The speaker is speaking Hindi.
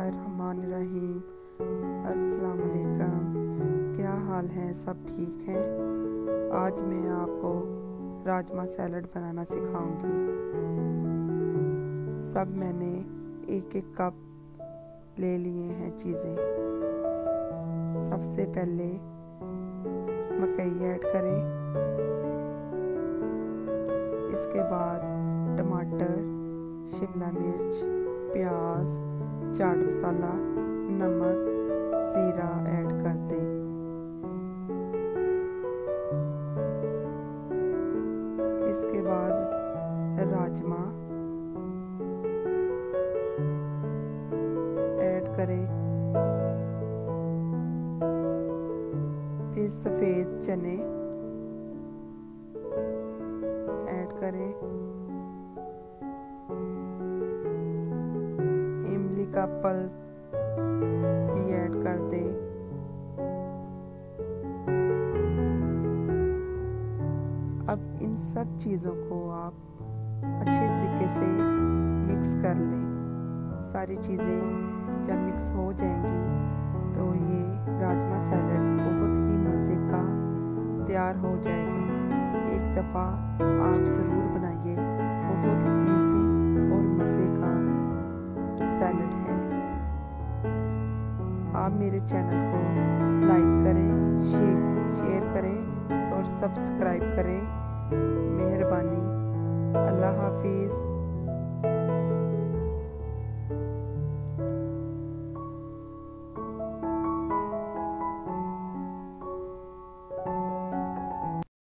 बिस्मिल्लाहिर्रहमानिर्रहीम। अस्सलाम वालेकुम। क्या हाल है? सब ठीक है? आज मैं आपको राजमा सैलड बनाना सिखाऊंगी। सब मैंने एक एक कप ले लिए हैं चीज़ें। सबसे पहले मकई ऐड करें, इसके बाद टमाटर, शिमला मिर्च, प्याज, चाट मसाला, नमक, जीरा ऐड कर दें। इसके बाद राजमा ऐड करें, फिर सफ़ेद चने ऐड करें, इमली का पल्प भी ऐड कर दें। अब इन सब चीज़ों को आप अच्छे तरीके से मिक्स कर लें। सारी चीज़ें जब मिक्स हो जाएंगी तो ये राजमा सैलड बहुत ही मज़े का तैयार हो जाएगा। एक दफ़ा आप ज़रूर बनाइए, बहुत इजी और मज़े का सैलड है। आप मेरे चैनल को लाइक करें, शेयर करें और सब्सक्राइब करें। मेहरबानी। अल्लाह हाफिज़।